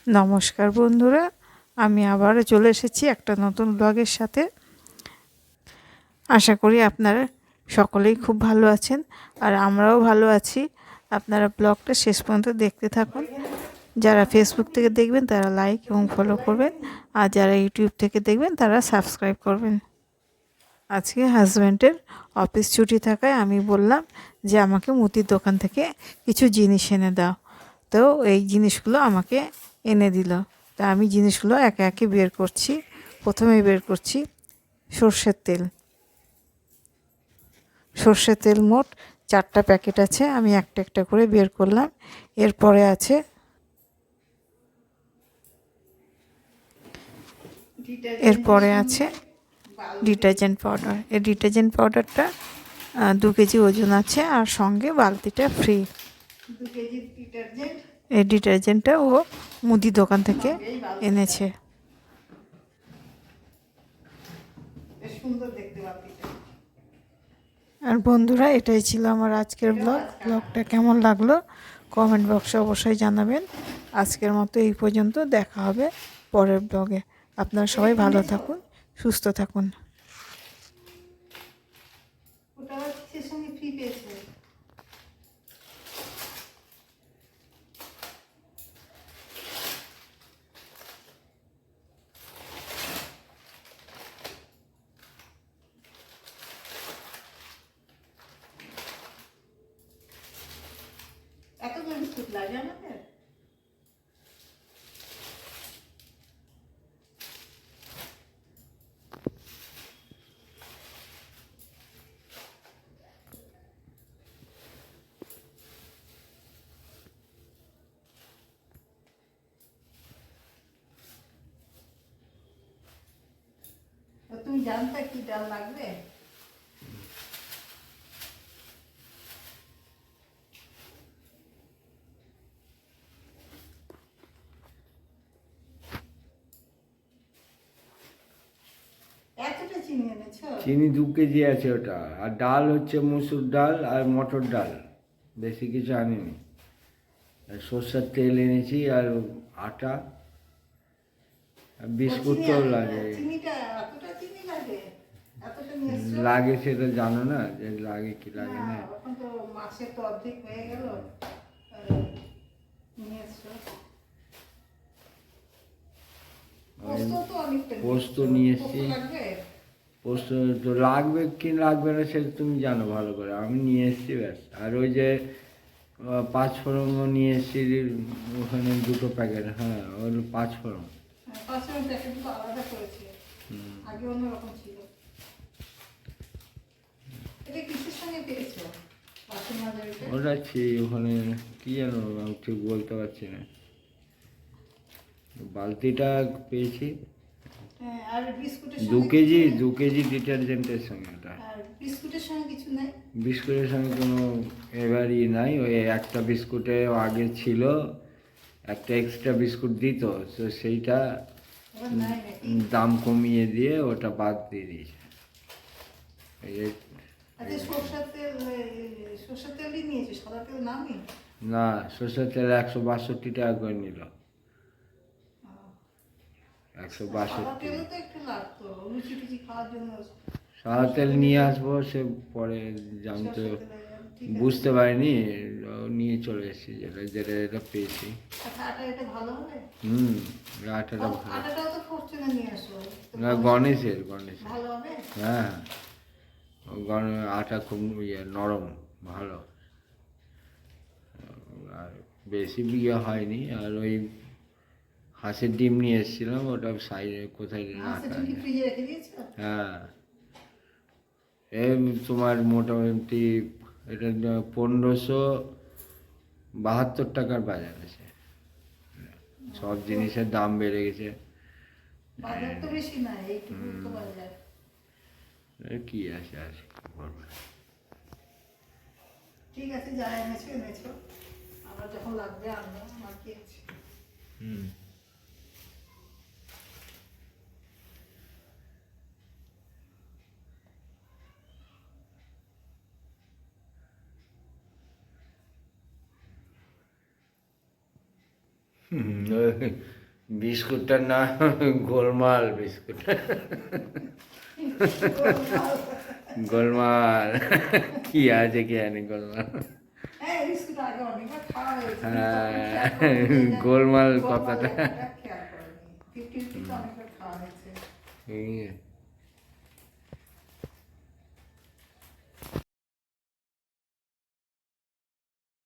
নমস্কার বন্ধুরা, আমি আবারও চলে এসেছি একটা নতুন ব্লগের সাথে। আশা করি আপনারা সকলেই খুব ভালো আছেন আর আমরাও ভালো আছি। আপনারা ব্লগটা শেষ পর্যন্ত দেখতে থাকুন। যারা ফেসবুক থেকে দেখবেন তারা লাইক এবং ফলো করবেন, আর যারা ইউটিউব থেকে দেখবেন তারা সাবস্ক্রাইব করবেন। আজকে হাজব্যান্ডের অফিস ছুটি থাকায় আমি বললাম যে আমাকে মুদির দোকান থেকে কিছু জিনিস এনে দাও। তো এই জিনিসগুলো আমাকে এনে দিল। তা আমি জিনিসগুলো একে একে বের করছি। প্রথমে বের করছি সর্ষের তেল। সর্ষের তেল মোট 4টা প্যাকেট আছে, আমি একটা একটা করে বের করলাম। এরপরে আছে ডিটারজেন্ট পাউডার। এই ডিটারজেন্ট পাউডারটা 2 কেজি ওজন আছে, আর সঙ্গে বালতিটা ফ্রি। 2 KG detergent. এই ডিটারজেন্টটা ও মুদি দোকান থেকে এনেছে। সুন্দর দেখতে বালতিটা। আর বন্ধুরা, এটাই ছিল আমার আজকের ব্লগটা কেমন লাগলো কমেন্ট বক্সে অবশ্যই জানাবেন। আজকের মতো এই পর্যন্ত, দেখা হবে পরের ব্লগে। আপনারা সবাই ভালো থাকুন, সুস্থ থাকুন। এত বিস্কুট লাগে আমাদের। তুমি জানতে কি ডাল লাগবে? চিনি 2 কেজি আছে ওটা, আর ডাল হচ্ছে মুসুর ডাল আর মটর ডাল, বেশি কিছু আনিনি। সর্ষের তেল এনেছি আর আটা, বিস্কুট তো লাগে। লাগে সেটা জানো না, যে লাগে কি লাগে না। পোস্ত নিয়ে এসছি। পোস্ত তো লাগবে কি লাগবে না সেটা তুমি জানো ভালো করে, আমি নিয়ে এসছি ব্যাস। আর ওই যে 5 ফোড়নও নিয়ে এসছি, ওখানে 2টো প্যাকেট। হ্যাঁ, ওর 5 ফোড়ন। ওটা ওখানে কি জানো, আমি ঠিক বলতে পারছি না। বালতিটা পেয়েছি 2 কেজি ডিটারজেন্টের সঙ্গে। ওটা বিস্কুটের সঙ্গে কোনো এবারই নাই। ওই একটা বিস্কুটে আগে ছিল, একটা এক্সট্রা বিস্কুট দিত, তো সেইটা দাম কমিয়ে দিয়ে ওটা বাদ দিয়ে দিয়েছে। না, সরষের তেল 162 টাকা করে নিল। 162। সাদা তেল নিয়ে আসবো, সে পরে জানতে বুঝতে পারিনি, নিয়ে চলে এসেছি যেটা যেটা এটা পেয়েছি। আটাটা ভালো না, গণেশের। হ্যাঁ, আটা খুব নরম, ভালো। আর বেশি বিয়ে হয়নি। আর ওই হাঁসের ডিম নিয়ে এসেছিলাম, ওটা সাইডে কোথায় রাখা আছে। হ্যাঁ, তোমার মোটামুটি এটা 1572 টাকার বাজার আছে। সব জিনিসের দাম বেড়ে গেছে। কি আছে আর বলবো। ঠিক আছে, যা এনেছো এনেছো, আবার যখন লাগবে আনবো। আমার কি আছে। ওই বিস্কুটটার নাম গোলমাল বিস্কুট। গোলমাল কি আছে কি জানি গোলমাল। হ্যাঁ, গোলমাল কথাটা।